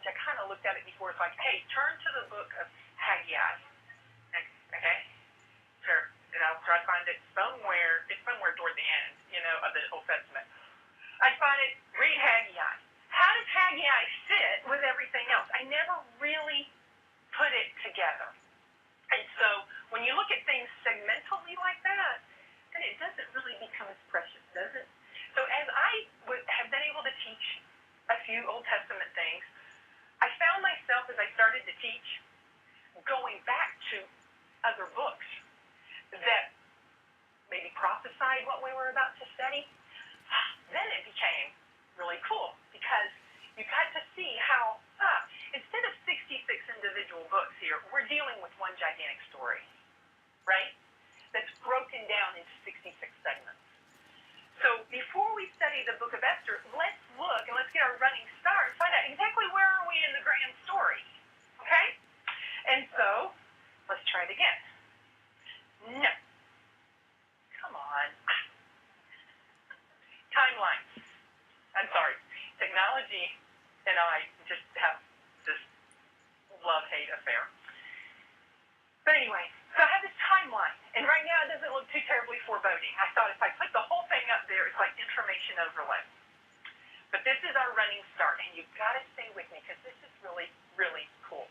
I kind of looked at it before. It's like, hey, turn to the book of Haggai. Okay? Sure. And I'll try to find it somewhere. It's somewhere toward the end, of the Old Testament. I find it, read Haggai. How does Haggai fit with everything else? I never really put it together. And so when you look at things segmentally like that, then it doesn't really become as precious, does it? So as I have been able to teach a few Old Testament things, I found myself as I started to teach going back to other books that maybe prophesied what we were about to study. Then it became really cool because you got to see how instead of 66 individual books here, we're dealing with one gigantic story, right? That's broken down into 66 segments. So before we study the book of Esther, let's look and let's get our running start and find out exactly where are we in the grand story, okay? And so, let's try it again. No. Come on. Timeline. I'm sorry. Technology and I just have this love-hate affair. But anyway, so I have this timeline, and right now it doesn't look too terribly foreboding. I thought if I put the whole thing up there, it's like information overload. But this is our running start, and you've got to stay with me because this is really, really cool.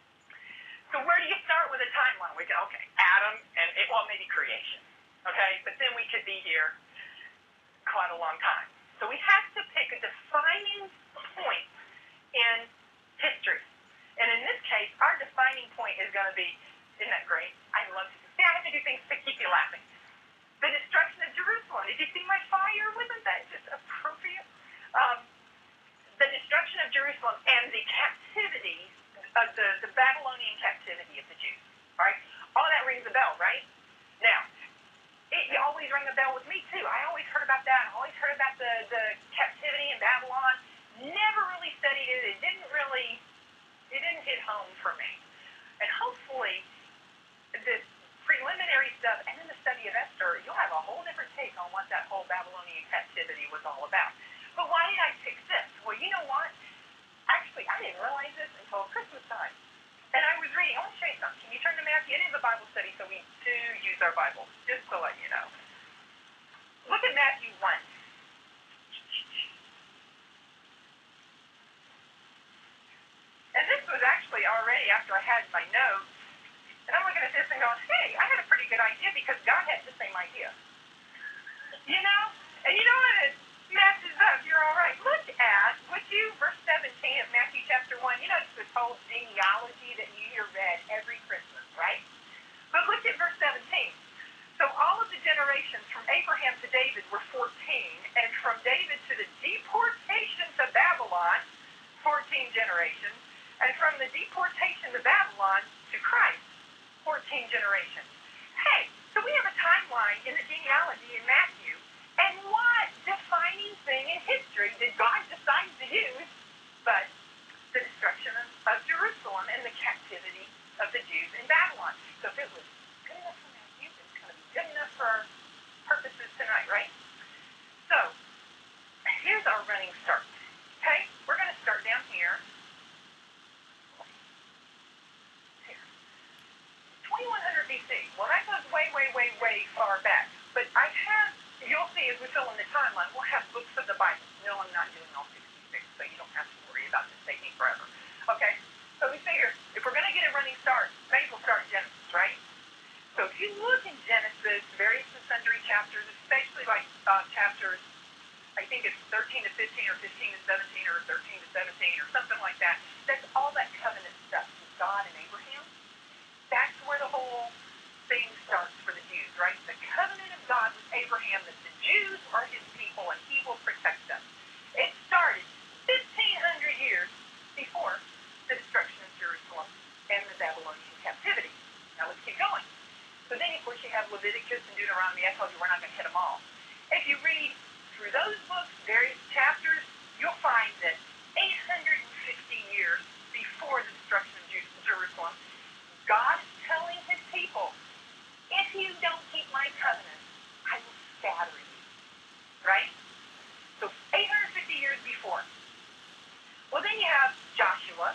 So where do you start with a timeline? We go, okay, Adam, and maybe creation, okay? But then we could be here quite a long time. So we have to pick a defining point in history. And in this case, our defining point is going to be, isn't that great? I love to see. I have to do things to keep you laughing. The destruction of Jerusalem. Did you see my fire? Wasn't that just appropriate? The destruction of Jerusalem and the captivity of the Babylonian captivity of the Jews. All right? All that rings a bell, right? Now, you always ring a bell with me, too. I always heard about that. I always heard about the captivity in Babylon. Never really studied it. It didn't hit home for me. And hopefully, this preliminary stuff and then the study of Esther, you'll have a whole different take on what that whole Babylonian captivity was all about. But why did I pick this? Well, you know what? Actually, I didn't realize this until Christmas time. And I was reading. I want to show you something. Can you turn to Matthew? It is a Bible study, so we do use our Bibles, just to let you know. Look at Matthew 1. And this was actually already after I had my notes. And I'm looking at this and going, hey, I had a pretty good idea because God had the same idea. You know? And you know what? It matches up. You're all right. Look at, verse 17 of Matthew chapter 1. You know, it's this whole genealogy that you hear read every Christmas, right? But look at verse 17. So all of the generations from Abraham to David were 14, and from David to the deportation to Babylon, 14 generations, and from the deportation to Babylon to Christ, 14 generations. Hey, so we have a timeline in the genealogy in Matthew, and what defining thing in history did God decide to use but the destruction of Jerusalem and the captivity of the Jews in Babylon? So if it was good enough for Matthew, it's going to be good enough for our purposes tonight, right? So, here's our running start. Okay? We're going to start down here. 2100 BC. Well, that goes way, way, way, way far back. But I have, you'll see as we fill in the timeline, we'll have books of the Bible. No, I'm not doing all 66, so you don't have to worry about this taking forever. Okay? So we figure, if we're going to get a running start, maybe we'll start in Genesis, right? So if you look in Genesis, various and sundry chapters, especially like chapters, I think it's 13 to 15 or 15 to 17 or 13 to 17 or something like that, that's all that covenant stuff with God and Abraham. That's where the whole thing starts for the Jews, right? The covenant of God with Abraham that the Jews are his people and he will protect them. It started 1,500 years before the destruction of Jerusalem and the Babylonian captivity. Now let's keep going. So then, of course, you have Leviticus and Deuteronomy. I told you we're not going to hit them all. If you read through those books, various chapters, you'll find that 850 years before the destruction of Jerusalem, God is telling his people, if you don't keep my covenant, I will scatter you. Right? So 850 years before. Well, then you have Joshua,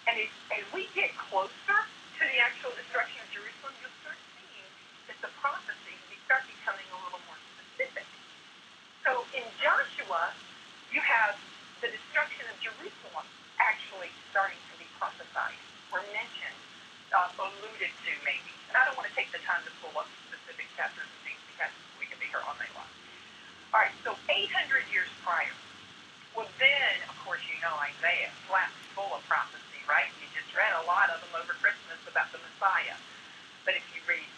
And as we get closer to the actual destruction of Jerusalem, you'll start seeing that the prophecies start becoming a little more specific. So in Joshua, you have the destruction of Jerusalem actually starting to be prophesied or mentioned, alluded to maybe. And I don't want to take the time to pull up specific chapters and things because we could be here all night long. All right, so 800 years prior. Well, then, of course, you know Isaiah, flat full of prophecy, right? You just read a lot of them over Christmas about the Messiah. But if you read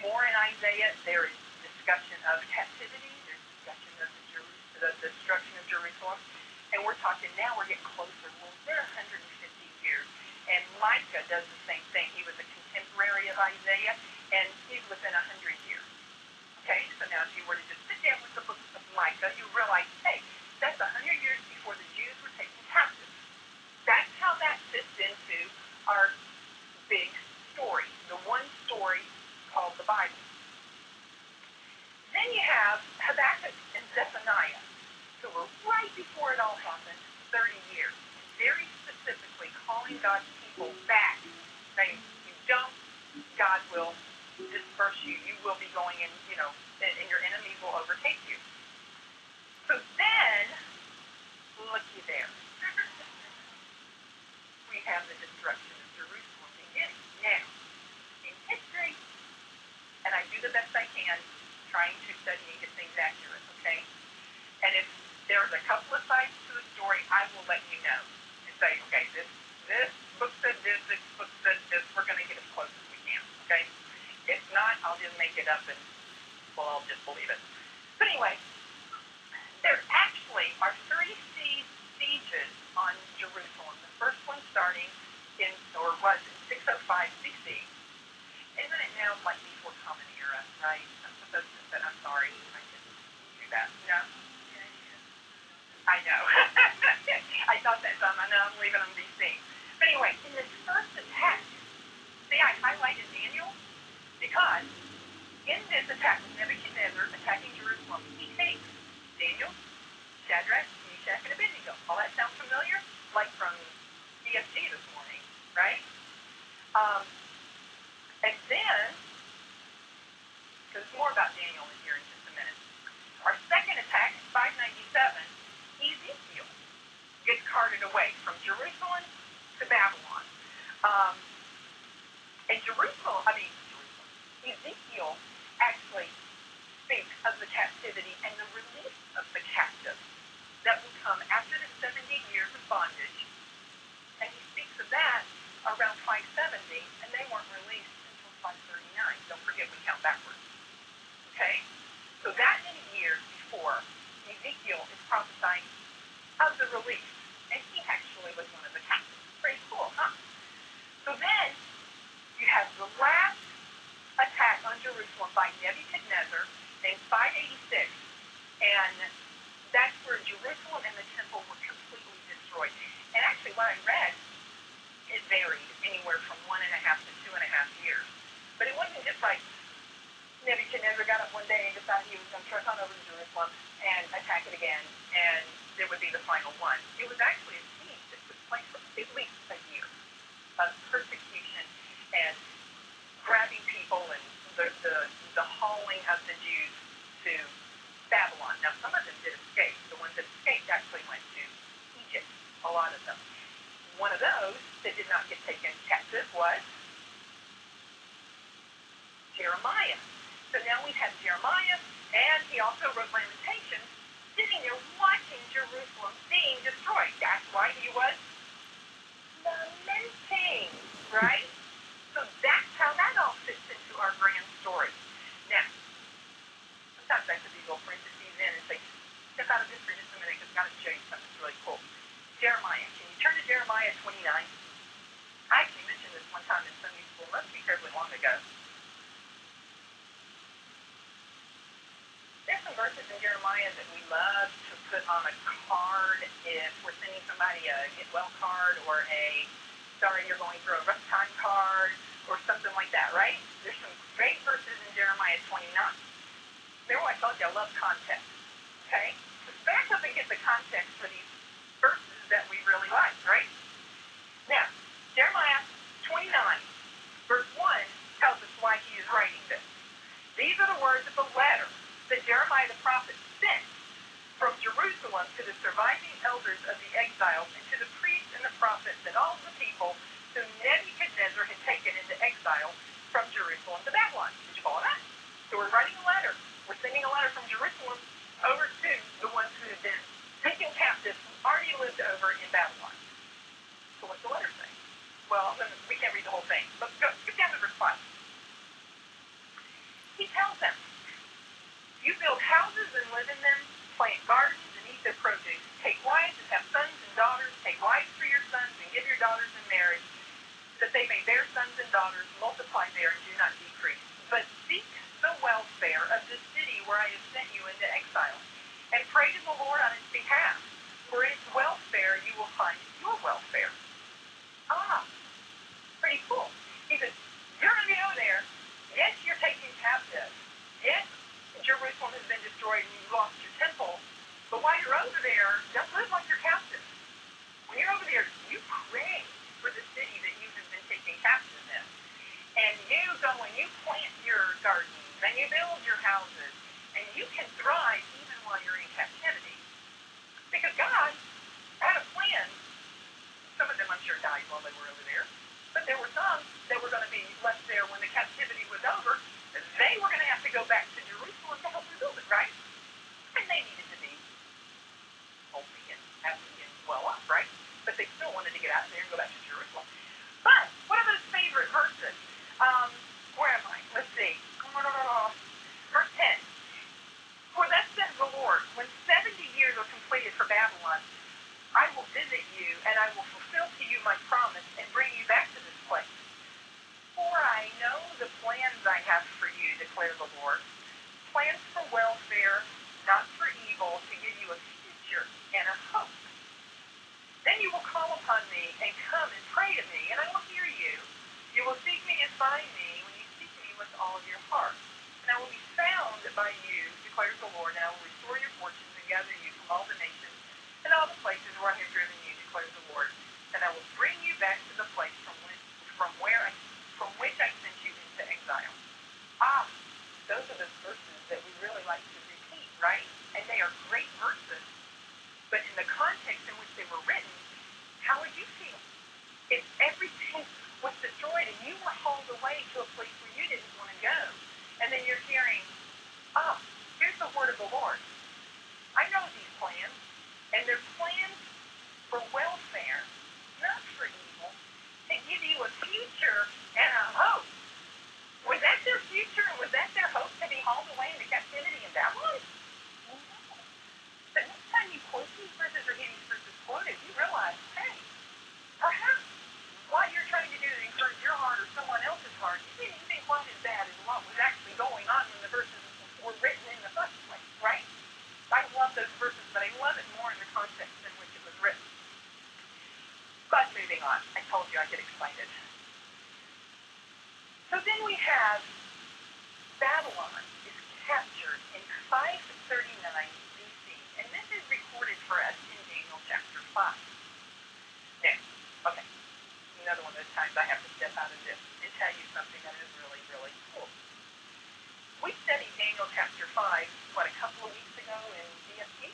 more in Isaiah, there is discussion of captivity, there's discussion of the destruction of Jerusalem, and we're talking now, we're getting closer. Well, they're 150 years, and Micah does the same thing. He was a contemporary of Isaiah, and he's within 100 years. Okay, so now if you were to just sit down with the book of Micah, you realize, hey, that's 100 years before the Jews were taken captive. That's how that fits into our big story, the one story called the Bible. Then you have Habakkuk and Zephaniah, who were right before it all happened, 30 years, very specifically calling God's people back, saying, you don't, God will disperse you. You will be going in, and your enemies will overtake you. So then, looky there. We have the destruction of Jerusalem beginning. Now, in history, and I do the best I can trying to study and get things accurate, okay? And if there's a couple of sides to the story, I will let you know and say, okay, this book said this book said this, we're going to get as close as we can, okay? If not, I'll just make it up and, well, I'll just believe it. But anyway, there actually are 3 sieges on Jerusalem. The first one starting was in 605 BC. Isn't it now like before Common Era, right? I'm supposed to say, I'm sorry, I didn't do that. No? I know. I thought that, so I know I'm leaving them BC. But anyway, in this first attack, see, I highlighted Daniel because in this attack with Nebuchadnezzar attacking Jerusalem, he takes Daniel, Shadrach, Meshach, and Abednego. All that sounds familiar? Like from EFG this morning, right? And then, so there's more about Daniel in here in just a minute. Our second attack in 597, Ezekiel gets carted away from Jerusalem to Babylon. And Ezekiel actually speaks of the captivity and the release of the captives that will come after the 70 years of bondage. And he speaks of that around 570, and they weren't released until 539. Don't forget, we count backwards. Okay? So that many years before, Ezekiel is prophesying of the release. And he actually was one of the captives. Pretty cool, huh? So then, you have the last attack on Jerusalem by Nebuchadnezzar in 586. And that's where Jerusalem and the temple were completely destroyed. And actually, what I read, it varied anywhere from 1.5 to 2.5 years. But it wasn't just like Nebuchadnezzar got up one day and decided he was going to trek on over to Jerusalem and attack it again, and it would be the final one. It was actually a siege that took place for at least a year of persecution and grabbing people and the hauling of the Jews to Babylon. Now, some of them did escape. The ones that escaped actually went to Egypt, a lot of them. One of those that did not get taken captive was Jeremiah. So now we have Jeremiah, and he also wrote Lamentations, sitting there watching Jerusalem being destroyed. That's why he was lamenting, right? So that's how that all fits into our grand story. Now, sometimes I could be little parentheses in and say, step out of this for just a minute, because I've got to show you something that's really cool. Jeremiah. Can you turn to Jeremiah 29? I actually mentioned this one time in Sunday school, must be fairly long ago. There's some verses in Jeremiah that we love to put on a card if we're sending somebody a get well card or a sorry you're going through a rough time card or something like that, right? There's some great verses in Jeremiah 29. Remember I told you I love context, okay? Let's back up and get the context for these verses that we really like, right? Now, and all the people whom Nebuchadnezzar had taken into exile from Jerusalem to Babylon. Did you follow that? So we're writing a letter. We're sending a letter from Jerusalem over to the ones who have been taken captive, who already lived over in Babylon. So what's the letter say? Well, we can't read the whole thing, but skip down to verse 5. He tells them, you build houses and live in them, plant gardens and eat their produce, take wives and have sons and daughters, take wives for your sons and give your daughters in marriage, that they may bear sons and daughters, multiply there and do not decrease. But seek the welfare of the city where I have sent you into exile, and pray to the Lord on its behalf. For its welfare you will find your welfare. Ah, pretty cool. He says, you're going to go there. Yes, you're taken captive. Yes, Jerusalem has been destroyed and you lost your temple. But while you're over there, don't live like you're captive. When you're over there, you pray for the city that you have been taken captive in. And you go and you plant your gardens and you build your houses. And you can thrive even while you're in captivity. Because God had a plan. Some of them, I'm sure, died while they were over there. But there were some that were going to be left there when the captivity was over. They were going to have to go back to Jerusalem to help rebuild it, right? And they needed to be healthy and happy and well off, right? But they still wanted to get out there and go back to Jerusalem. But one of those favorite verses, where am I? Let's see. Verse 10. For thus says the Lord, when 70 years are completed for Babylon, I will visit you, and I will fulfill to you my promise and bring you back to this place. For I know the plans I have for you, declares the Lord. Plans for welfare, not for evil, to give you a future and a hope. Then you will call upon me and come and pray to me, and I will hear you. You will seek me and find me when you seek me with all of your heart. And I will be found by you, declares the Lord, and I will restore your fortunes and gather you from all the nations and all the places where I have driven you, declares the Lord. And I will bring you back to the place from which I sent you into exile. Ah, those are the verses that we really like to repeat, right? And they are great verses. But in the context in which they were written, how would you feel if everything was destroyed and you were hauled away to a place where you didn't want to go? And then you're hearing, here's the word of the Lord. I know these plans, and they're plans for welfare, not for evil, to give you a future and a hope. Was that their future and was that their hope, to be hauled away into captivity in Babylon? No. But next time you quote these verses or hear these verses quoted, you realize, hey, perhaps what you're trying to do to encourage your heart or someone else's heart, you didn't think quite as bad as what was actually going on when the verses were written in the first place, right? I love those verses, but I love it more in the context in which it was written. But moving on, I told you I get excited. So then we have Babylon is captured in 539 BC, and this is recorded for us in Daniel chapter 5. Now, okay, another one of those times I have to step out of this and tell you something that is really, really cool. We studied Daniel chapter 5, a couple of weeks ago in DST?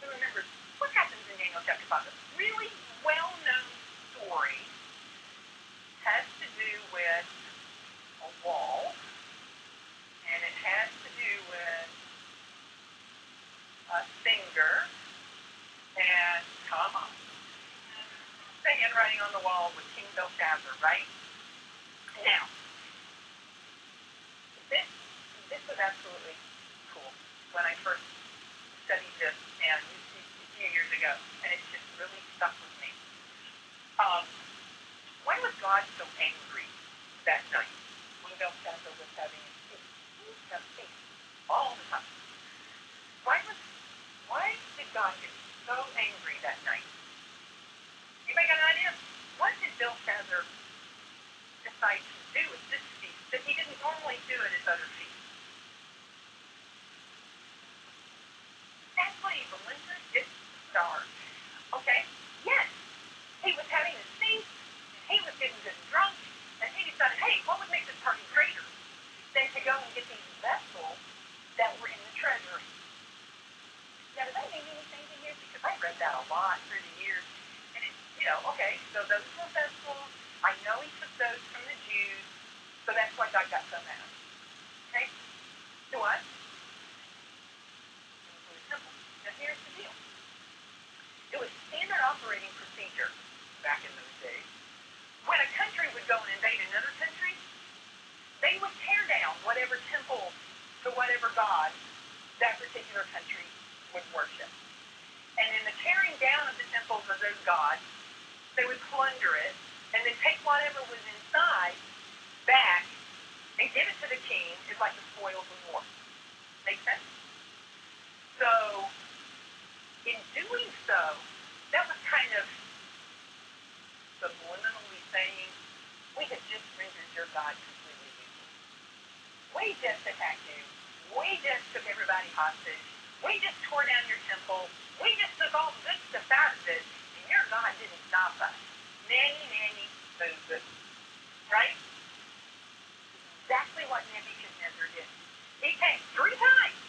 Who remembers what happens in Daniel chapter 5? A really well-known story has to do with a wall, and it has to do with a finger, and the handwriting on the wall with King Belshazzar, right? Now, this was absolutely cool when I first studied this and a few years ago, and it just really stuck with me. Why was God so angry that night when Belshazzar was having his feast? He was having feast all the time. Why did God get so angry that night? Anybody got an idea? What did Belshazzar decide to do at this feast that he didn't normally do at his other feasts? That's what he relented his star. Okay? Yes. He was having his feast, and he was getting good and drunk, and he decided, hey, what would know, okay, so those were vessels. I know he took those from the Jews, so that's why God got so mad. Okay? To us, it was simple. Now here's the deal. It was standard operating procedure back in those days. When a country would go and invade another country, they would tear down whatever temple to whatever god that particular country would worship. And in the tearing down of the temples of those gods, they would plunder it and then take whatever was inside back and give it to the king as like the spoils of war. Make sense? So, in doing so, that was kind of subliminally saying, we have just rendered your God completely useless. We just attacked you. We just took everybody hostage. We just tore down your temple. We just took all the good stuff out of it, and your God didn't stop us. Nanny, boo. Right? Exactly what Nebuchadnezzar did. He came 3 times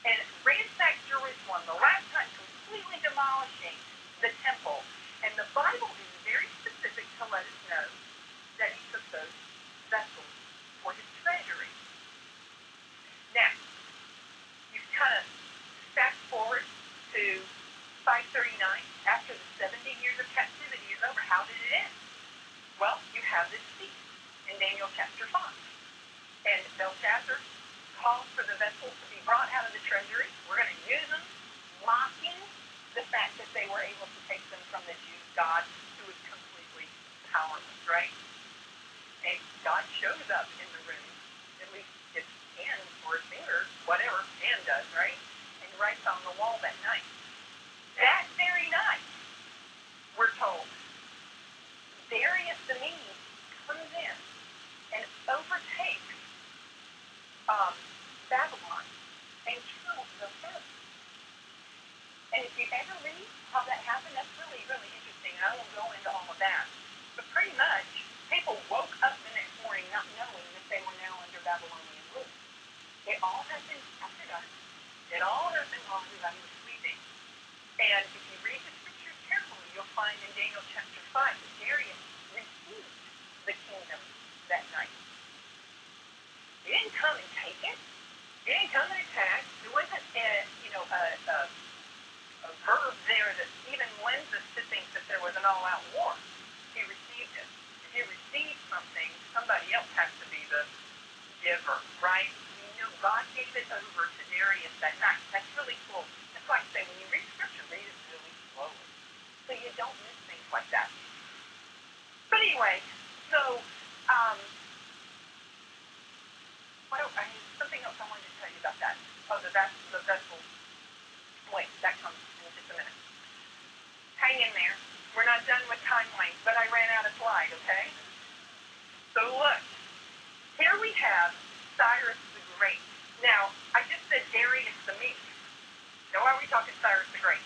and ransacked Jerusalem, the last time completely demolishing the temple. And the Bible is very specific to let us know that he took those vessels for his treasury. Now, you kind of fast forward to 539, after the 70 years of captivity is over. How did it end? Well, you have this feast in Daniel chapter 5. And Belshazzar calls for the vessels to be brought out of the treasury. We're going to use them, mocking the fact that they were able to take them from the Jews' God, who is completely powerless, right? And God shows up in the room, at least his hand or his finger, whatever hand does, right? And writes on the wall that night. That very night, we're told, Darius the Mede comes in and overtakes Babylon and kills the first. And if you ever read how that happened, that's really, really interesting. And I won't go into all of that. But pretty much, people woke up the next morning not knowing that they were now under Babylonian rule. It all happened after dark. It all happened while everybody was sleeping. And if you read the scriptures carefully, you'll find in Daniel chapter 5 that Darius received the kingdom that night. He didn't come and take it. He didn't come and attack. There wasn't a verb there that even lends us to think that there was an all-out war. He received it. If you receive something, somebody else has to be the giver, right? God gave it over to Darius that night. That's really cool. That's why I say when you read scripture, read it really slowly, so you don't miss things like that. But anyway, so something else I wanted to tell you about that. Oh, the vessel. Wait, that comes in just a minute. Hang in there. We're not done with timelines, but I ran out of slide, okay? So look, here we have Cyrus the Great. Now, I just said Darius the Mede. Now, why are we talking Cyrus the Great?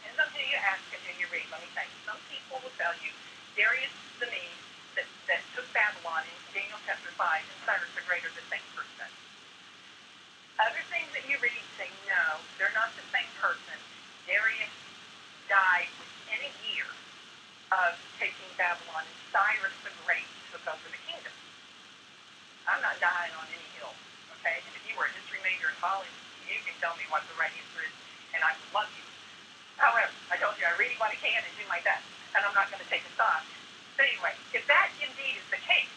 And some of you ask and then you read. Let me tell you. Some people will tell you Darius the Mede that took Babylon in Daniel chapter 5 and Cyrus the Great are the same person. Other things that you read say no, they're not the same person. Darius died within a year of taking Babylon, and Cyrus the Great took over the kingdom. I'm not dying on any hill, okay? And if you were a history major in college, you can tell me what the right answer is, and I would love you. However, I told you I read what I can and do my best, and I'm not going to take a side. But anyway, if that indeed is the case,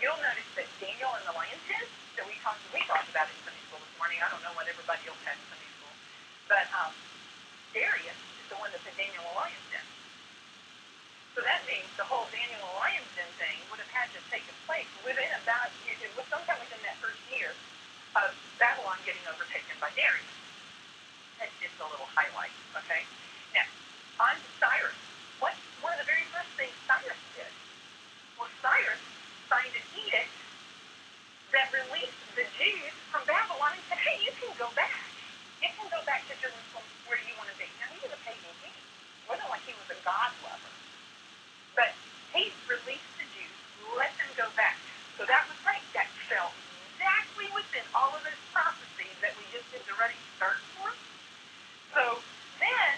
you'll notice that Daniel and the lion tent that we talked about in Sunday school this morning. I don't know what everybody else had in Sunday school, but Darius is the one that put Daniel and the lion's den. So that means the whole Daniel and lion's den thing would have had to take place within about, it was sometime within that first year of Babylon getting overtaken by Darius. That's just a little highlight, okay? Now, on to Cyrus. What's one of the very first things Cyrus did? Well, Cyrus signed an edict that released the Jews from Babylon and said, hey, you can go back. You can go back to Jerusalem where you want to be. Now, he was a pagan king. It wasn't like he was a God lover. But he released the Jews, let them go back. So that was great. That fell exactly within all of those prophecies that we just did the running start for. So then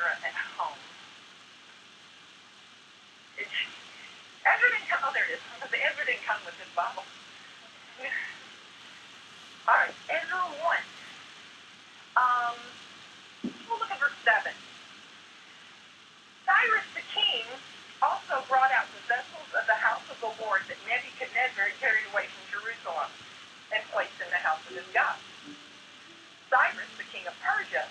Ezra at home. Ezra didn't come. Oh, there it is. Ezra didn't come with his Bible. All right, Ezra 1. We'll look at verse 7. Cyrus the king also brought out the vessels of the house of the Lord that Nebuchadnezzar had carried away from Jerusalem and placed in the house of his God. Cyrus, the king of Persia,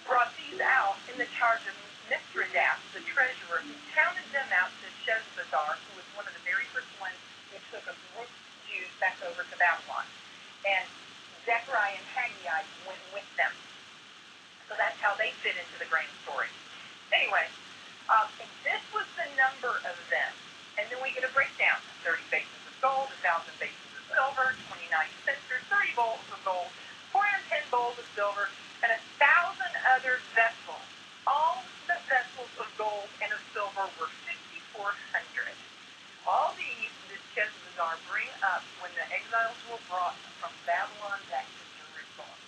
brought these out in the charge of Mithridates, the treasurer, who counted them out to Sheshbazzar, who was one of the very first ones who took a group of Jews back over to Babylon. And Zechariah and Haggai went with them. So that's how they fit into the grand story. Anyway, this was the number of them. And then we get a breakdown. 30 bases of gold, 1,000 bases of silver, 29 censers, 30 bowls of gold, 410 bowls of silver, and 1,000 other vessels. All the vessels of gold and of silver were 5,400. All these did Sheshbazzar bring up when the exiles were brought from Babylon back to Jerusalem.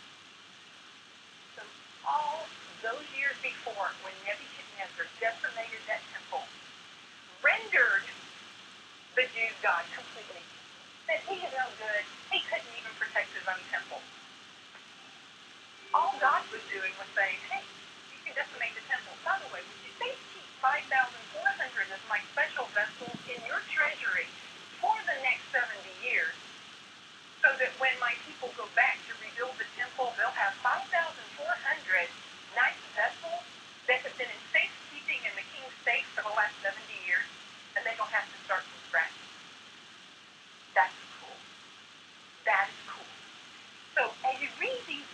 So all those years before, when Nebuchadnezzar decimated that temple, rendered the Jews' God completely, that he is no good, he couldn't even protect his own temple. All God was doing was saying, hey, you can decimate the temple. By the way, would you please keep 5,400 as my special vessels in your treasury for the next 70 years, so that when my people go back to rebuild the temple, they'll have 5,400 nice vessels that have been in safekeeping in the king's safe for the last 70 years, and they don't have to start from scratch. That's cool. That is cool. So as you read these,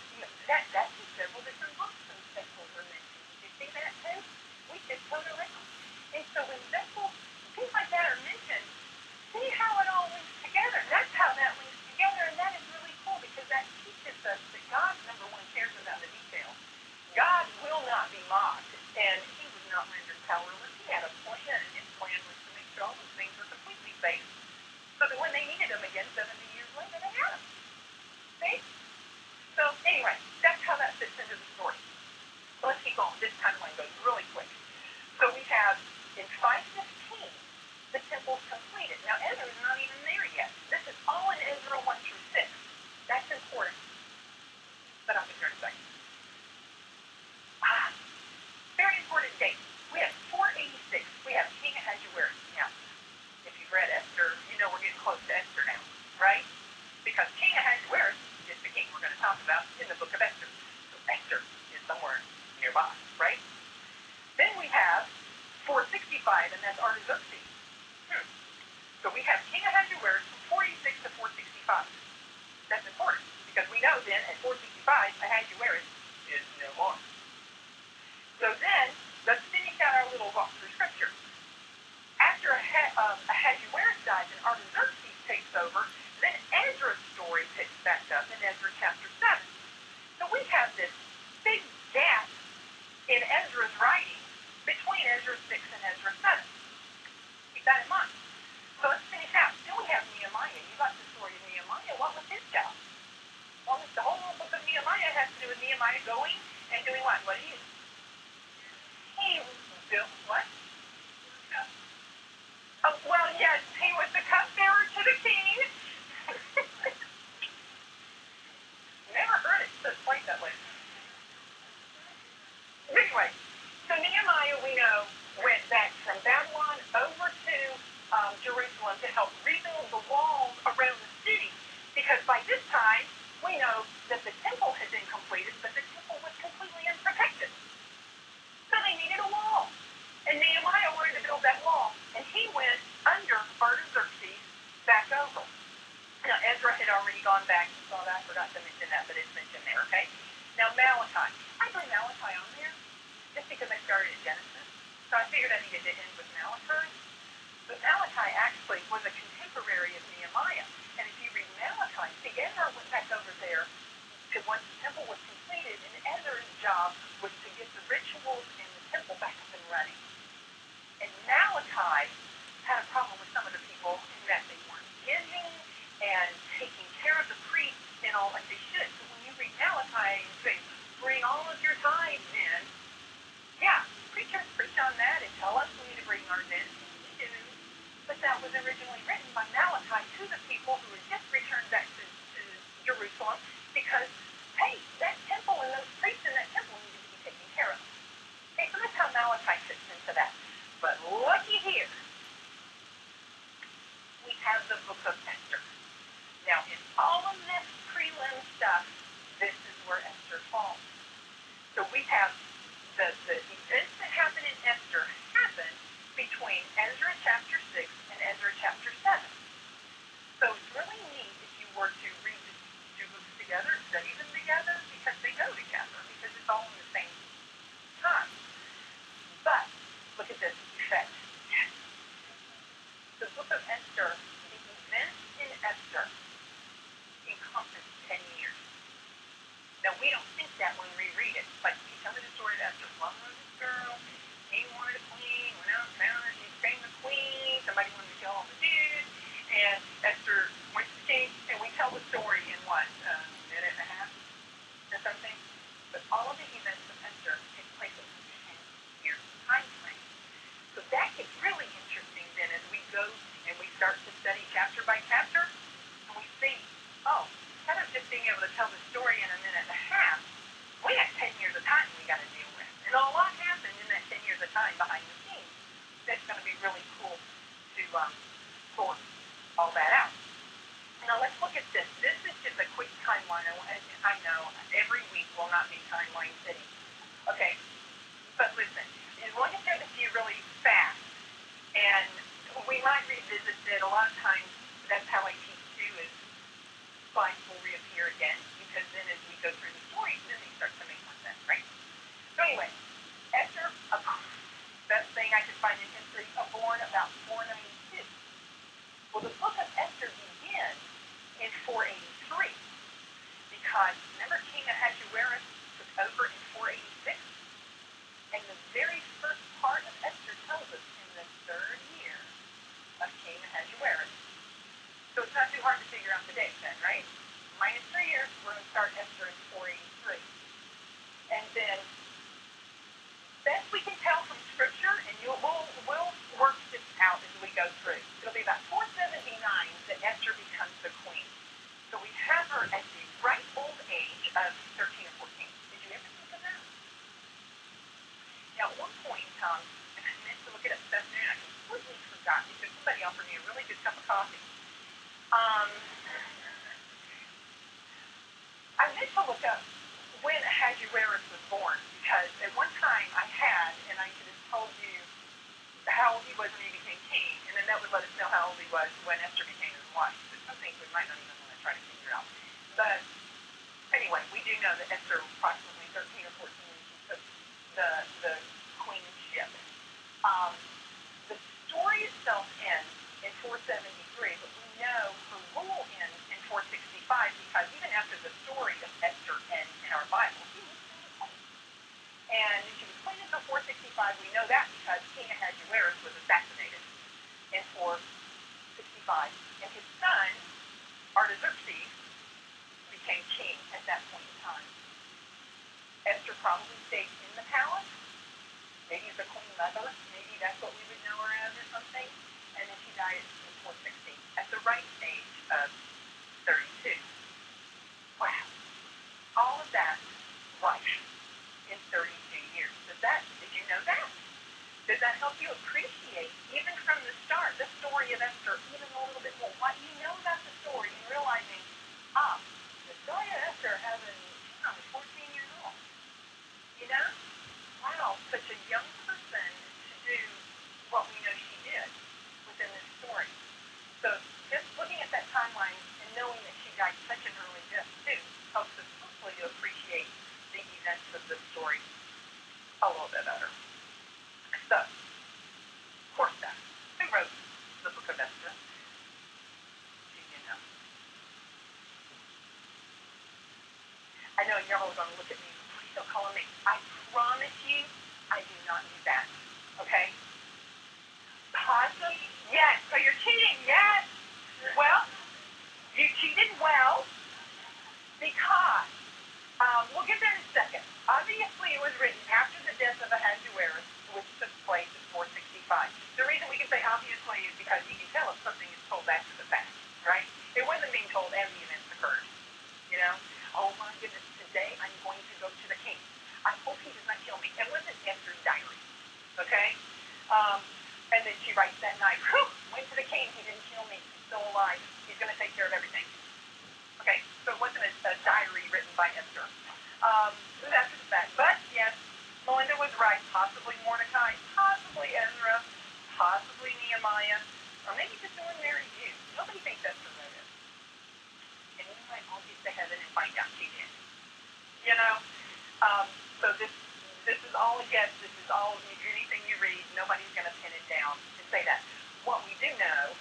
that's in several different books, those vessels are mentioned. Did you see that too? We just totally. And so when vessels, things like that are mentioned, see how it all links together. That's how that links together, and that is really cool because that teaches us that God, number one, cares about the details. God will not be mocked, and he was not rendered powerless. He had a plan, and his plan was to make sure all those things were completely safe, so that when they needed them again 70 years later, they had them. See? So anyway, that's how that fits into the story. So let's keep going. This timeline goes really quick. So we have, in 515, the temple's completed. Now, Ezra's not even there yet. This is all in Ezra 1 through 6. That's important. But I'll get there in a second. Very important date. We have 486. We have King Ahasuerus. Now, if you've read Esther, you know we're getting close to Esther now, right? Because King Ahasuerus is the king we're going to talk about in the book of Esther. So Esther is somewhere nearby, right? Then we have 465, and that's Artaxerxes. So we have King Ahasuerus from 46 to 465. That's important, because we know then at 465, Ahasuerus is no more. So then, let's finish out our little walk through Scripture. After Ahasuerus dies and Artaxerxes takes over, then Ezra's story picks back up in Ezra chapter 7. So we have this big gap in Ezra's writing between Ezra 6 and Ezra 7. Keep that in mind. So let's finish out. Then we have Nehemiah. You got the story of Nehemiah. What was his job? Well, the whole book of Nehemiah has to do with Nehemiah going and doing what? What he built what? Oh, well, yes, he was the cupbearer to the king. Never heard it quite that way. Anyway, so Nehemiah, we know, went back from Babylon over to Jerusalem to help rebuild the walls around the city, because by this time, we know that the temple had been completed, but the temple was completely unprotected. So they needed a wall. And Nehemiah wanted to build that wall. And he went under Artaxerxes back over. Now, Ezra had already gone back and saw that. I forgot to mention that, but it's mentioned there, okay? Now, Malachi. I bring Malachi on there just because I started at Genesis. So I figured I needed to end with Malachi. But Malachi actually was a contemporary of Nehemiah. And if you read Malachi, see, Ezra went back over there to once the temple was completed, and Ezra's job was to get the rituals in the temple back up and running. And Malachi had a problem with some of the people in that they weren't giving and taking care of the priests and all like they should. Okay, but listen, I'm going to share this to you really fast, and we might revisit it. A lot of times, that's how I teach too, is slides will reappear again, because then as we go through the stories, then they start to make more sense, right? So anyway, Esther, best thing I could find in history, born about 492. Well, the book of Esther begins in 483, because remember King Ahasuerus took over in 486, and the very first part of Esther tells us in the third year of King Ahasuerus. So it's not too hard to figure out the date then, right? Minus 3 years, we're going to start Esther in 483. And then, best we can tell from Scripture, and we'll work this out as we go through. It'll be about 479 that Esther becomes the queen. So we have her at the ripe old age of 13 or 14. Did you ever think of that? Now, at one point in time, and I meant to look it up this afternoon, I completely forgot because somebody offered me a really good cup of coffee. I meant to look up when Ahasuerus was born, because at one time I had, and I could have told you how old he was when he became king, and then that would let us know how old he was when Esther became his wife. But some things we might not even want to try to figure out. But anyway, we do know that Esther was approximately 13 or 14 when she took the queenship. The story itself ends in 473, but we know her rule ends in 465, because even after the story of Esther ends in our Bible, she was queen. And she was queen until 465. We know that because King Ahasuerus was assassinated in 465, and his son, Artaxerxes, became king at that point in time. Esther probably stayed in the palace, maybe the queen mother, maybe that's what we would know her as or something, and then she died in 460 at the ripe age of 32. Wow. All of that life in 32 years. Did you know that? Does that help you appreciate, even from the start, the story of Esther even a little bit more? What you know about the story and realizing, the story of Esther happened when I was 14 years old. You know? Wow, such a young person to do what we know she did within this story. So just looking at that timeline and knowing that she died such an early death too helps us hopefully to appreciate the events of this story a little bit better. So, of course, who wrote the book of Esther? Do you know? I know y'all are going to look at me, please don't call on me. I promise you, I do not do that. Okay? Possibly? Yes. So you're cheating? Yes. Well, you cheated well because, we'll get there in a second. Obviously, it was written after the death of Ahasuerus, which took place in 465. The reason we can say obviously is because you can tell if something is told after the fact, right? It wasn't being told as the events occurred. You know? Oh my goodness, today I'm going to go to the king. I hope he does not kill me. It wasn't Esther's diary. Okay? And then she writes that night, went to the king, he didn't kill me, he's still alive, he's going to take care of everything. Okay, so it wasn't a diary written by Esther. It was after the fact. But yes, Melinda was right. Possibly Mordecai, possibly Ezra, possibly Nehemiah, or maybe just an ordinary Jew. Nobody thinks Esther wrote it. And we might all get to heaven and find out she did. You know? So this is all a guess. This is all anything you read. Nobody's going to pin it down and say that. What we do know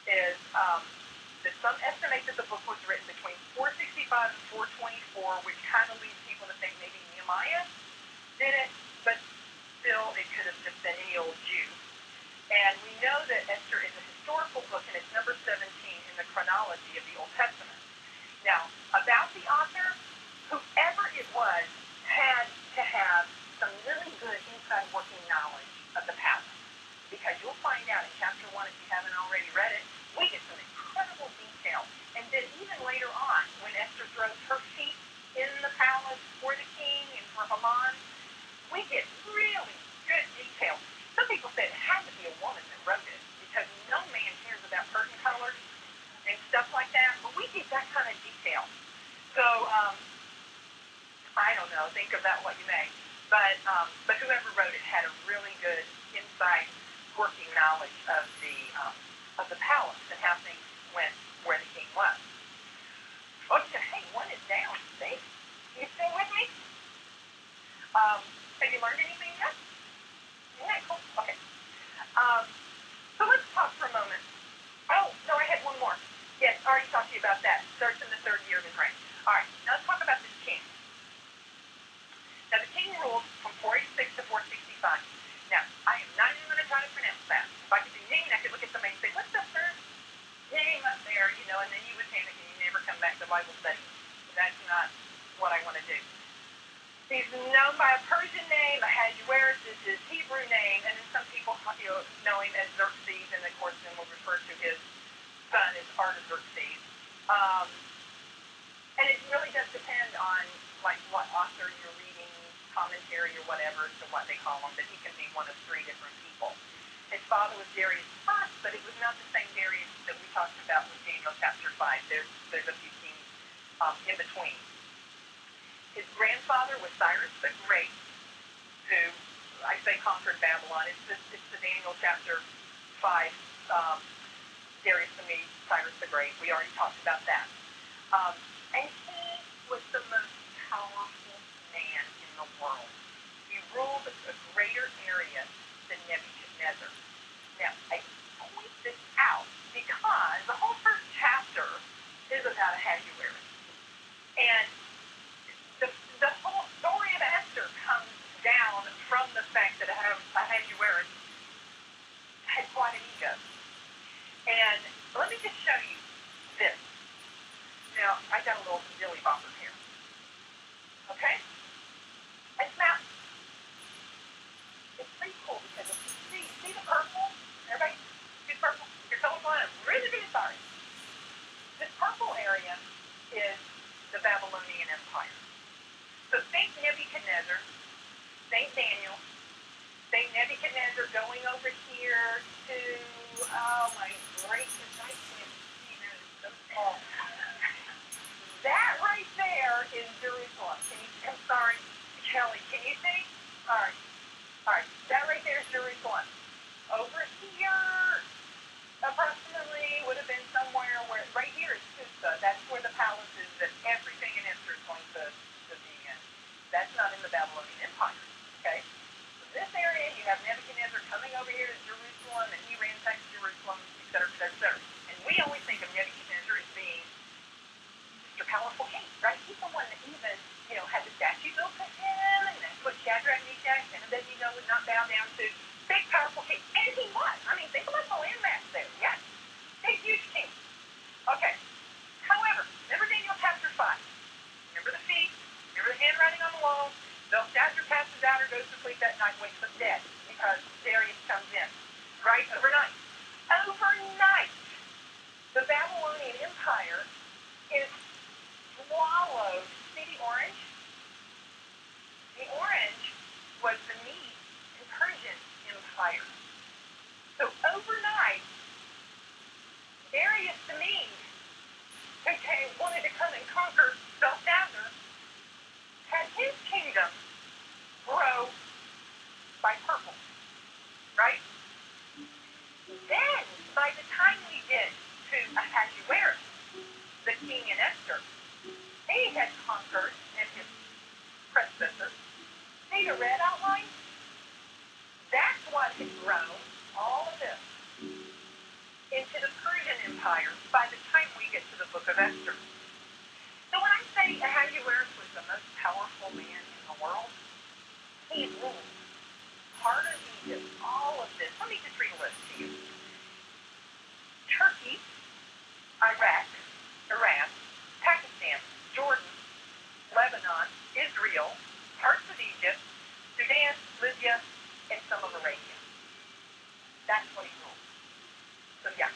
is that some estimate that the book was written between 465 and 424, which kind of leads people to think maybe Nehemiah did it, but still it could have just been any old Jew. And we know that Esther is a historical book, and it's number 17 in the chronology of the Old Testament. Now, about the author, whoever it was had to have some really good inside working knowledge of the palace. Because you'll find out in chapter 1, if you haven't already read it, we get some incredible detail. And then even later on, when Esther throws her feet in the palace for the king and for Haman, we get really good detail. Some people said it had to be a woman that wrote it, because no man cares about curtain colors and stuff like that, but we get that kind of detail. So But whoever wrote it had a really good inside working knowledge of the palace and how things went where the king was. Okay, hey, one is down. See? You still with me? Have you learned anything yet? Yeah, cool. Okay. So let's talk for a moment. Oh, no, I had one more. Yes, I already talked to you about that. Starts in the third year of his reign. All right, now let's talk about this king. Now, the king ruled from 486 to 465. Now, I am not even going to try to pronounce that. If I could do name, I could look at somebody and say, what's the third name up there? You know, and then you would panic and you never come back to Bible study. That's not what I want to do. He's known by a Persian name, Ahasuerus is his Hebrew name, and then some people know him as Xerxes, and of course then we'll refer to his son as Artaxerxes. And it really does depend on like what author you're reading, commentary or whatever, as to what they call him, but he can be one of three different people. His father was Darius first, but it was not the same Darius that we talked about with Daniel chapter 5. There's a few kings in between. His grandfather was Cyrus the Great, who I say conquered Babylon. It's the Daniel chapter 5, Darius the Mede, Cyrus the Great. We already talked about that. And he was the most powerful man in the world. He ruled a greater area than Nebuchadnezzar. Now, I point this out because the whole first chapter is about Ahasuerus. And the whole story of Esther comes down from the fact that Ahasuerus had quite an ego. And let me just show you this. Now, I got a little dilly bopper here. Okay? It's not. It's pretty cool because if you see the purple? Everybody see the purple? You're colorblind. I'm really, really sorry. This purple area is the Babylonian Empire. So think Nebuchadnezzar, think Daniel, think Nebuchadnezzar going over here to, oh my gracious, I can't see that, it's so small. That right there is Jerusalem. I'm sorry, Kelly, can you see? All right, that right there is Jerusalem. Over here, approximately, would have been somewhere where, right here is Susa. That's where the palace is that everything in Esther is going to be in. That's not in the Babylonian Empire, okay? So this area, you have Nebuchadnezzar coming over here to Jerusalem, and he ransacks Jerusalem, et cetera, et cetera, et cetera. And we always think of Nebuchadnezzar as being Mr. Powerful King, right? He's the one that even, had the statue built to him, and that's what Shadrach, Meshach, and Abednego would not bow down to. Big, powerful king. And he was. I mean, think about the landmass there. Yes. Big, huge king. Okay. However, remember Daniel chapter 5. Remember the feast. Remember the handwriting on the wall. Belshazzar passes out or goes to sleep that night, wakes up dead because Darius comes in. Right? Overnight. Overnight, the Babylonian Empire is swallowed. See the orange? The orange was the Mede and Persian Empire. So overnight, Darius the Mede, who wanted to come and conquer Belshazzar, had his kingdom grow by purple, right? Then, by the time we get to Ahasuerus, the king in Esther, he had conquered, and his predecessor, see the red outline? That's what had grown all of this into the Persian Empire by the time we get to the book of Esther. So when I say Ahasuerus was the most powerful man in the world, he ruled part of Egypt, all of this. Let me just read a list to you. Turkey, Iraq, Iran, Pakistan, Jordan, Lebanon, Israel, parts of Egypt, Sudan, Libya, and some of Arabia. That's what he ruled. So yeah,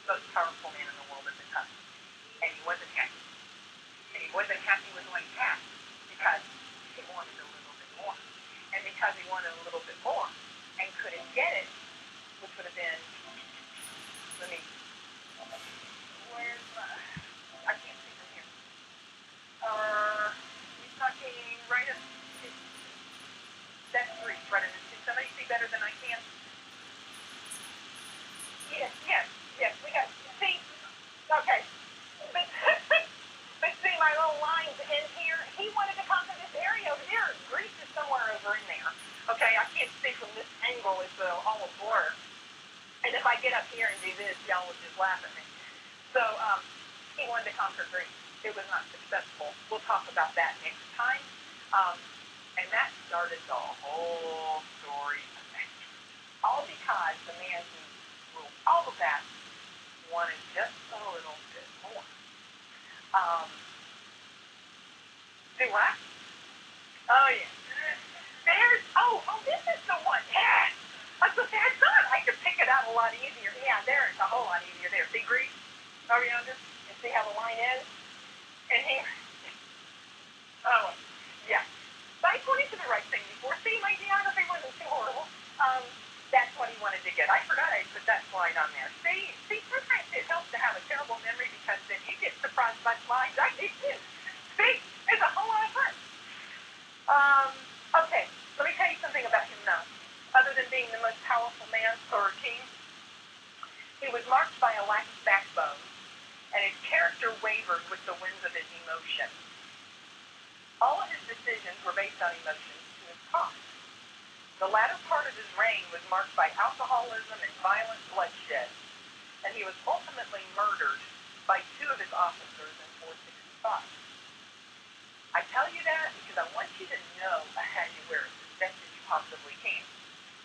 most powerful man in the world at the time. And he wasn't happy. And he wasn't happy with what he had because he wanted a little bit more. And because he wanted a little bit more and couldn't get it, which would have been, where's I can't see from here. He's talking right up, 70 laugh at me. So he wanted to conquer Greece. It was not successful. We'll talk about that next time. And that started the whole story. All because the man who ruled all of that wanted just a little bit more. Do what? Oh, yeah. This is the one. Yeah. I was I thought I could pick it out a lot easier. Yeah, there, it's a whole lot easier there. See Greece over yonder? And see how the line is? And he, yeah. So I pointed to the right thing before. See, my geography wasn't too horrible. That's what he wanted to get. I forgot I put that slide on there. See, sometimes it helps to have a terrible memory because then you get surprised by slides. I did too. See, it's a whole lot of fun. Okay, let me tell you something about him now. Other than being the most powerful man or king, he was marked by a lack of backbone, and his character wavered with the winds of his emotion. All of his decisions were based on emotions to his cost. The latter part of his reign was marked by alcoholism and violent bloodshed, and he was ultimately murdered by 2 of his officers in 465. I tell you that because I want you to know ahead of where as best as you possibly can.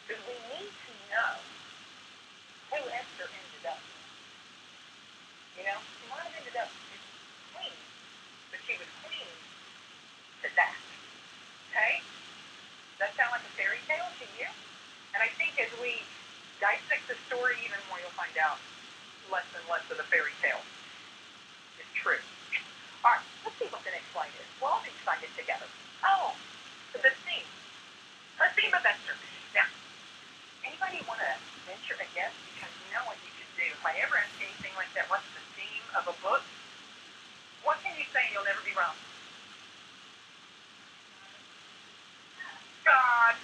Because we need to know who Esther ended up with. You know, she might have ended up as queen, but she was queen to that. Okay? Does that sound like a fairy tale to you? And I think as we dissect the story even more, you'll find out less and less of the fairy tale is true. All right, let's see what the next slide is. We'll all be excited together. Oh, the theme. The theme of Esther. Now, anybody want to venture a guess? Because you know what you can do. If I ever ask anything like that, what's the theme of a book? What can you say and you'll never be wrong? God.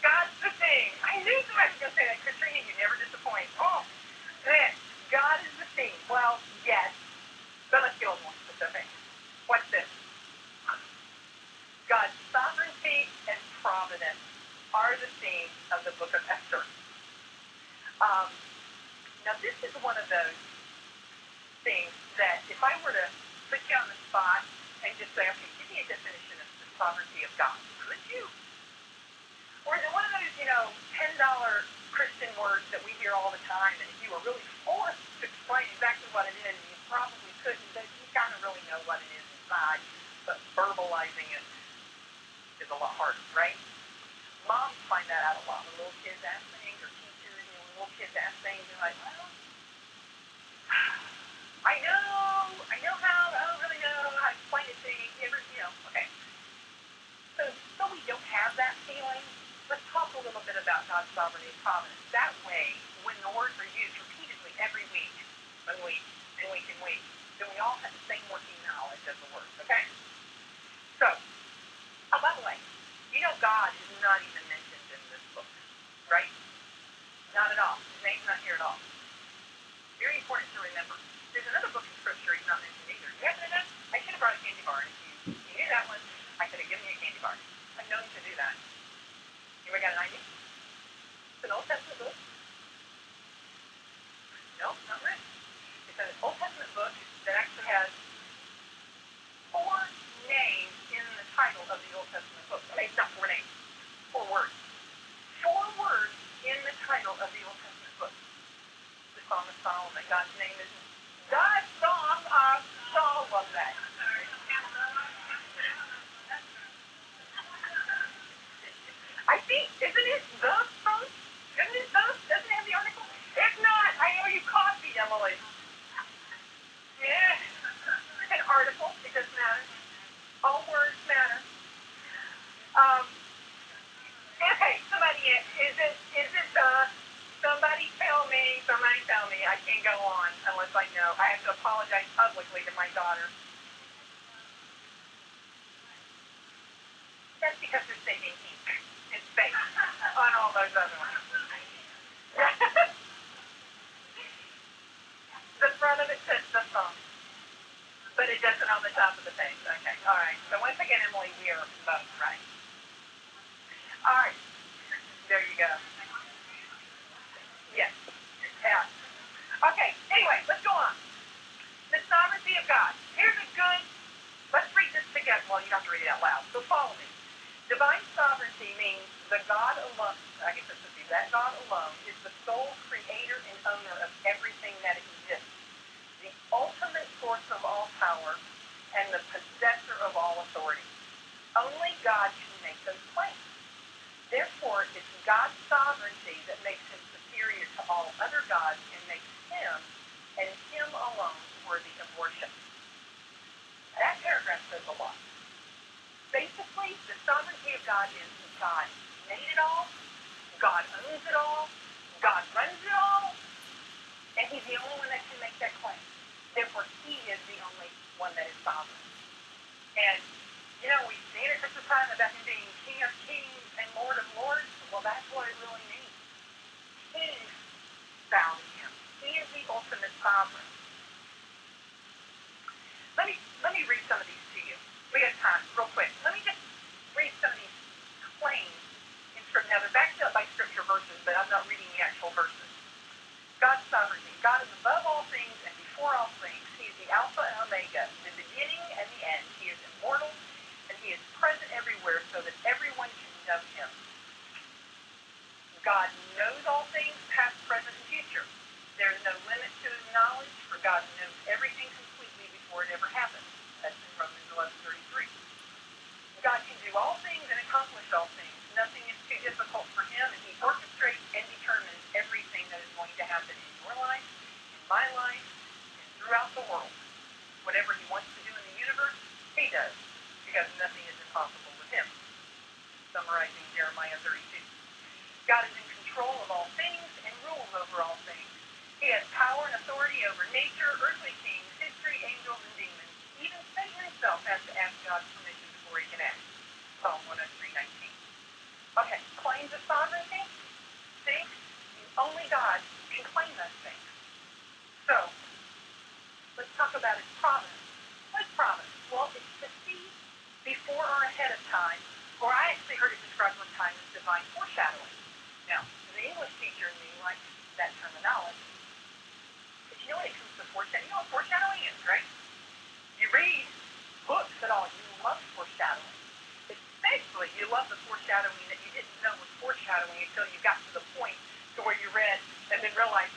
God's the theme. I knew somebody was going to say that. Katrina, you never disappoint. Oh, man. God is the theme. Well, yes. But let's get a little more specific. What's this? God's sovereignty and providence are the themes of the book of Esther. Now, this is one of those things that if I were to put you on the spot and just say, okay, give me a definition of the sovereignty of God, could you? Or is it one of those, $10 Christian words that we hear all the time, and if you were really forced to explain exactly what it is, you probably couldn't, but you kind of really know what it is inside, but verbalizing it is a lot harder, right? Moms find that out a lot when little kids ask things, or teachers, when little kids ask things, they're like, well, I know how, I don't really know how to explain it to you, okay. So we don't have that feeling, let's talk a little bit about God's sovereignty and providence. That way, when the words are used repeatedly every week, then we all have the same working knowledge of the word, okay? So, by the way, God is not even mentioned in this book, right? Not at all. His name's not here at all. Very important to remember. There's another book in Scripture he's not mentioned either. You happen to know? I should have brought a candy bar, and if you knew that one, I could have given you a candy bar. I've known you to do that. You ever got an idea? It's an Old Testament book. No, not really. It's an Old Testament book that actually has 4 names in the title of the Old Testament book. I mean, not 4 names, 4 words. 4 words in the title of the Old Testament book. The Song of Solomon. God's name is God's Song of Solomon. I think, isn't it the song? Isn't it the? Doesn't it have the article? If not, I know you copied, Emily. Yeah. An article, it doesn't matter. All words matter. Okay, somebody, is it the? Somebody tell me. I can't go on unless I know. I have to apologize publicly to my daughter. That's because they're saving ink and space on all those other ones. The front of it says the song, but it doesn't on the top of the page. Okay, all right. So once again, Emily, we are both right. All right. There you go. Yes. Yeah. Okay. Anyway, let's The God alone, I guess it's that God alone is the sole creator and owner of everything that exists, the ultimate source of all power, and the possessor of all authority. Only God can make those claims. Therefore, it's God's sovereignty that makes him superior to all other gods and makes him and him alone worthy of worship. That paragraph says a lot. Basically, the sovereignty of God is God made it all, God owns it all, God runs it all, and he's the only one that can make that claim. Therefore, he is the only one that is sovereign. And, we've seen at Christmas time about him being King of Kings and Lord of Lords. Well, that's what it really means. Kings bow to him. He is the ultimate sovereign. Let me read some of these to you. We have time, real quick. Let me just read some of these claims in Scripture. Now, they're backed up by Scripture verses, but I'm not reading the actual verses. God's sovereignty. God is above all things and before all things. He is the Alpha and Omega, the beginning and the end. He is immortal, and he is present everywhere so that everyone can know him. God knows all things, past, present, and future. There is no limit to his knowledge, for God knows everything completely before it ever happens. That's in Romans 11:33. God can do all things and accomplish all things. Nothing is too difficult for him, and he orchestrates and determines everything that is going to happen in your life, in my life, and throughout the world. Whatever he wants to do in the universe, he does, because nothing is impossible with him. Summarizing Jeremiah 32. God is in control of all things and rules over all things. He has power and authority over nature, earthly kings, history, angels, and demons. Even Satan himself has to ask God's permission before he can act. Psalm 103:19. Okay, claims of sovereignty. See, only God can claim those things. So, let's talk about his providence. What's providence? Well, it's to see before or ahead of time, or I actually heard it described one time as divine foreshadowing. Now, the English teacher in me likes that terminology. But you know when it comes to foreshadowing, you know what foreshadowing is, right? You read books and all, you love foreshadowing. Especially, you love the foreshadowing that you didn't know was foreshadowing until you got to the point to where you read and then realized,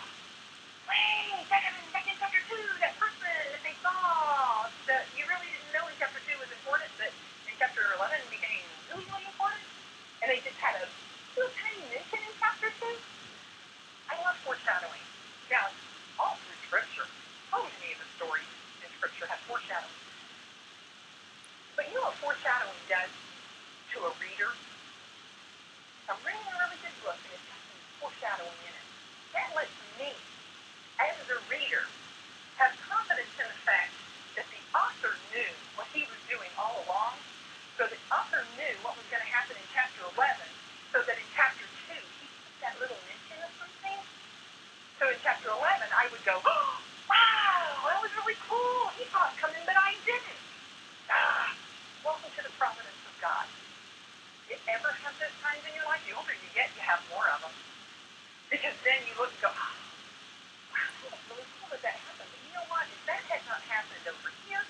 wait, back in chapter 2, that person that they saw, that you really didn't know in chapter 2 was important, but in chapter 11 became really, really important, and they just had a little tiny mention in chapter 2. I love foreshadowing. Now, all through Scripture, so many of the stories in Scripture have foreshadowing. But you know what foreshadowing does to a reader? I'm reading a really good book, and it's got some foreshadowing in it. That lets me, as a reader, have confidence in the fact that the author knew what he was doing all along, so the author knew what was going to happen in chapter 11, so that in chapter 2, he put that little mention of something. So in chapter 11, I would go, oh, wow, that was really cool. He saw it coming, but I didn't. Welcome to the providence of God. You ever have those times in your life? The older you get, you have more of them. Because then you look and go, oh, wow, that's really cool that that happened. But you know what? If that had not happened over here,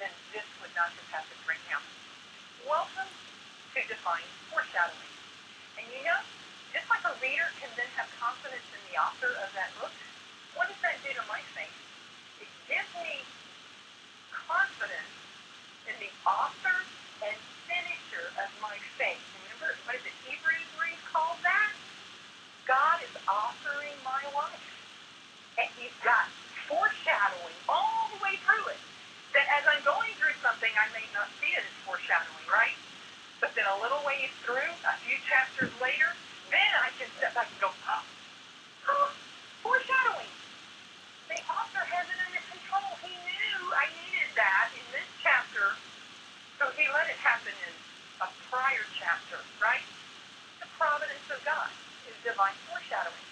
then this would not have happened right now. Welcome to divine foreshadowing. And you know, just like a reader can then have confidence in the author of that book, what does that do to my faith? It gives me confidence in the author and finisher of my faith. Remember, what is it, Hebrews where he's called that? God is authoring my life. And he's got foreshadowing all the way through it. That as I'm going through something, I may not see it as foreshadowing, right? But then a little ways through, a few chapters later, then I can step back and go, oh, foreshadowing. The author has it under control. He knew I needed that in this chapter, so he let it happen in a prior chapter, right? The providence of God is divine foreshadowing.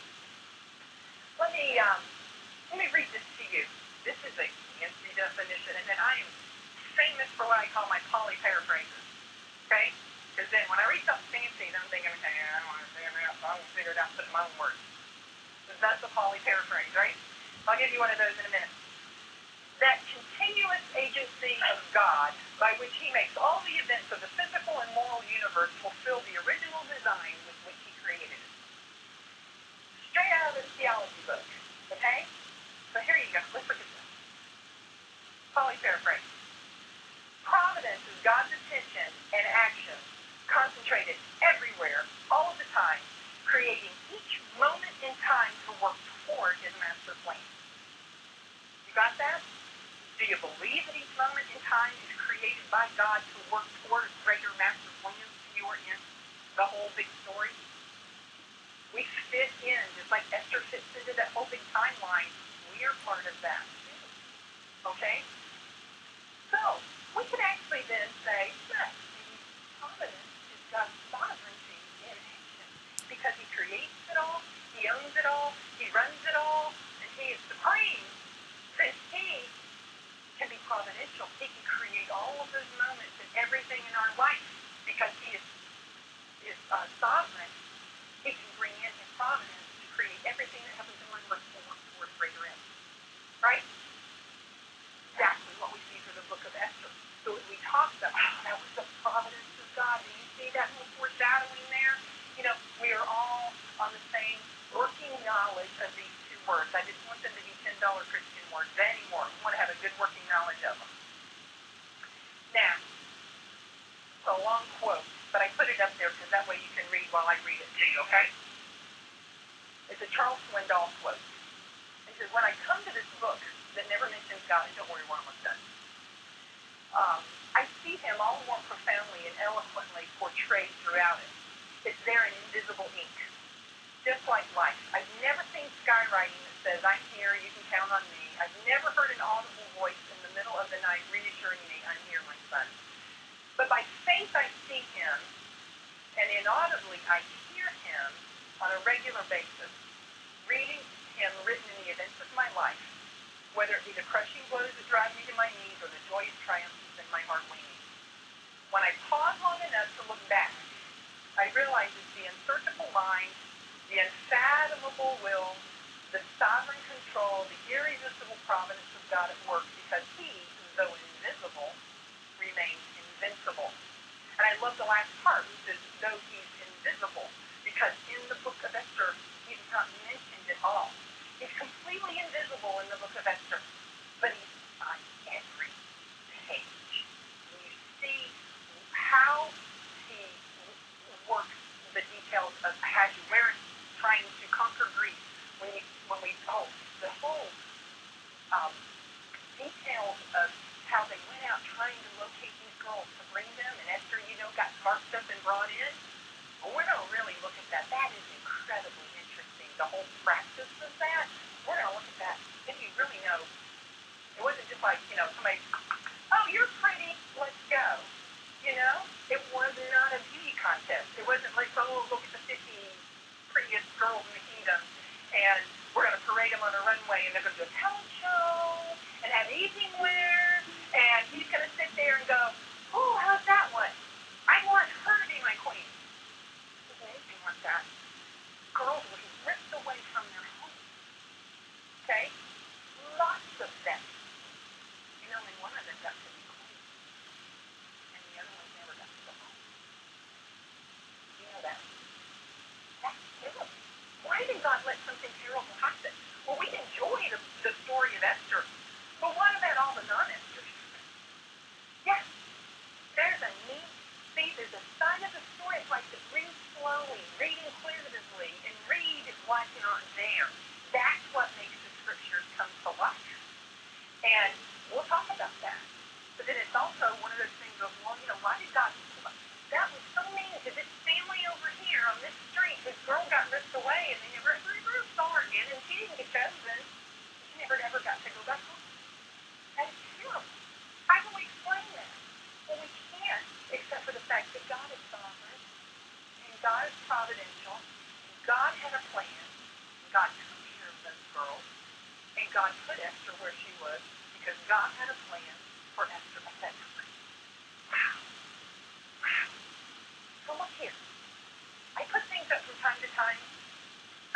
Let me read this to you. This is a fancy definition, and then I am famous for what I call my poly paraphrases. Okay? Because then when I read something fancy, then I'm thinking, okay, I don't understand that, so I'm going to figure it out and put it in my own words. That's a poly paraphrase, right? I'll give you one of those in a minute. That continuous agency of God by which he makes all the events of the physical and moral universe fulfill the original the whole big story. We fit in, just like Esther fits into that whole big timeline. We are part of that too. Okay? So, we can actually then say, yes, providence is God's sovereignty in action. Because He creates it all, He owns it all, He runs it all, and He is supreme. Then He can be providential. He can create all of those moments and everything in our life. Because He is sovereign, He can bring in His providence to create everything that happens in life for greater end. Right? Exactly what we see through the book of Esther. So as we talked about, that was the providence of God. Do you see that little foreshadowing there? You know, we are all on the same working knowledge of these two words. I didn't want them to be $10 Christian words anymore. I want to have a good working knowledge of them. Now, it's a long quote, but I put it up there because that way you can read while I read it to you, okay? It's a Charles Swindoll quote. He says, when I come to this book that never mentions God, and don't worry, we're almost done, I see Him all more profoundly and eloquently portrayed throughout it. It's there in invisible ink, just like life. I've never seen skywriting that says, I'm here, you can count on me. I've never heard an audible voice in the middle of the night reassuring me, I'm here, my son. But by faith I see Him, and inaudibly I hear Him on a regular basis, reading Him written in the events of my life, whether it be the crushing blows that drive me to my knees or the joyous triumphs in my heart leaning. When I pause long enough to look back, I realize it's the unsearchable mind, the unfathomable will, the sovereign control, the irresistible providence of God at work, because He, though invisible, remains invincible. And I love the last part, which is, though He's invisible, because in the book of Esther, He's not mentioned at all. He's completely invisible in the book of Esther, but He's on every page. When you see how He works the details of Ahasuerus trying to conquer Greece, the whole details of how they went out trying to locate these girls to bring them, and Esther, got marked up and brought in. Well, we're going to really look at that. That is incredibly interesting. The whole practice of that, we're going to look at that. Then you really know, it wasn't just like, somebody, oh, you're pretty, let's go. It was not a beauty contest. It wasn't like, oh, look at the 50 prettiest girls in the kingdom, and we're going to parade them on a runway, and they're going to do a talent show, and have evening wear, and he's going to sit there and go, oh, how's that one? I want her to be my queen. It doesn't anything like that. Girls would be ripped away from their home. Okay? Lots of them. And one of them got to be queen. And the other one never got to go home. You know that? That's terrible. Why did God let something terrible happen? Well, we enjoy the story of Esther. But what about all the non-Esters? Yes. There's a neat, there's a side of the story. It's like to read slowly, read inquisitively, and read what's not there. That's what makes the scriptures come to life. And we'll talk about that. But then it's also one of those things of, well, why did God do that? That was so mean to this family over here on this street. This girl got ripped away, and they never saw her again, and she didn't get chosen. She never ever got to go back home. That's terrible. How do we explain that? Well, we can't, except for the fact that God is sovereign, and God is providential, and God had a plan, and God took care of those girls, and God put Esther where she was, because God had a plan for Esther at that time. Wow. Wow. So look here. I put things up from time to time.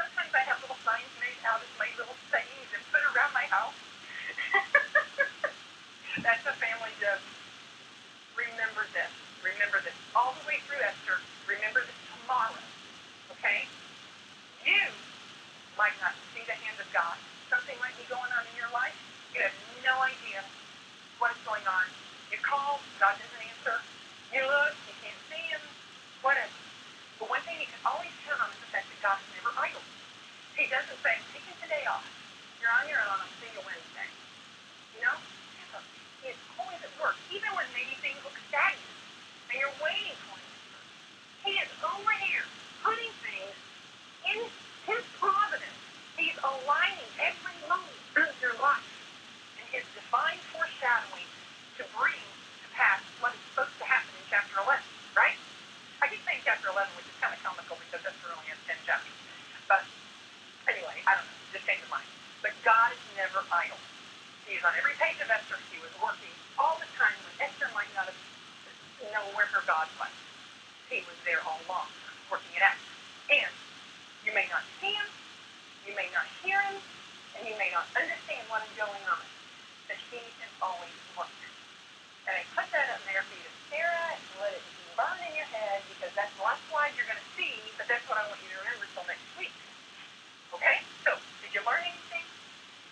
Sometimes I have little signs made out of my little sayings and put around my house. That's a family joke. Remember this. Remember this. All the way through Esther, remember this tomorrow. Okay? You might not see the hand of God. Something might be going on in your life. You have no idea what is going on. You call, God doesn't answer. You look, you can't see Him. Whatever. It's kind of comical because Esther only has 10 chapters. But anyway, I don't know. Just came to mind. But God is never idle. He is on every page of Esther. He was working all the time when Esther might not have known where her God was. He was there all along, working it out. And you may not see him, you may not hear him, and you may not understand what is going on. But he is always working. And I put that up there for you to stare at and let it burn in your head, because that's the last slide you're going to see, but that's what I want you to remember until next week. Okay? So, did you learn anything?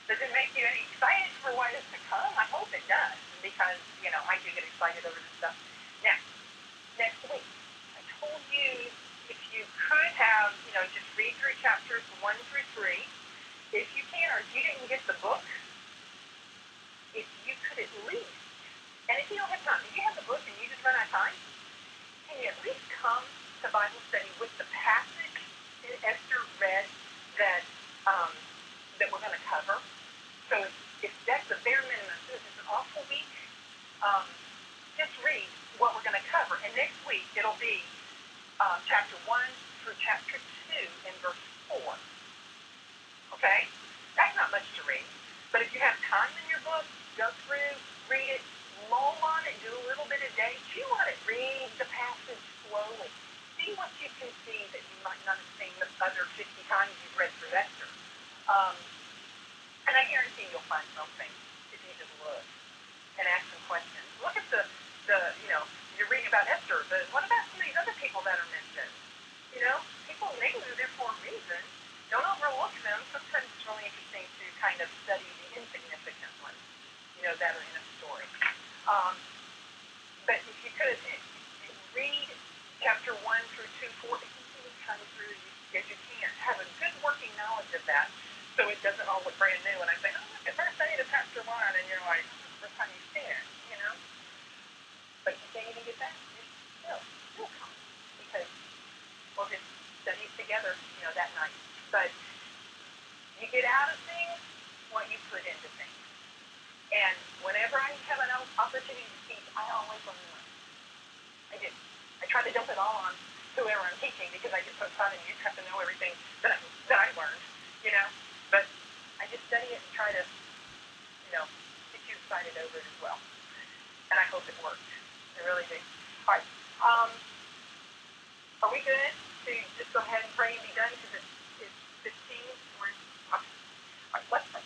Does it make you any excited for what is to come? I hope it does, because, I do get excited over this stuff. Now, next week, I told you if you could have, just read through chapters 1 through 3. If you can, or if you didn't get the book, if you could at least, and if you don't have time, if you have the book and you just run out of time, can you at least come to Bible study with the passage in Esther read that we're going to cover? So if that's the bare minimum, this is an awful week, just read what we're going to cover. And next week, it'll be chapter 1 through chapter 2 in verse 4. Okay? That's not much to read. But if you have time in your book, go through, read it, mull on it, do a little bit a day, chew on it, read the passage slowly. See what you can see that you might not have seen the other 50 times you've read through Esther. And I guarantee you'll find something if you just look and ask some questions. Look at you're reading about Esther, but what about some of these other people that are mentioned? People named are there for a reason. Don't overlook them. Sometimes it's really interesting to kind of study the insignificant ones, that are in a story. But if you could, read chapter 1 through 2, 4, kind of through as you can. Have a good working knowledge of that, so it doesn't all look brand new. And I say, look, at first I need a chapter 1, and you're like, first time you've seen it, But you can't even get that. You're still coming, because we'll just study it together, that night. But you get out of things what you put into things. And whenever I have an opportunity to teach, I always learn more. I do. I try to dump it all on whoever I'm teaching, because I get so excited and you have to know everything that I learned, But I just study it and try to, get you excited over it as well. And I hope it works. I really do. All right. Are we good to just go ahead and pray and be done? Because it's 15. All right, let's pray.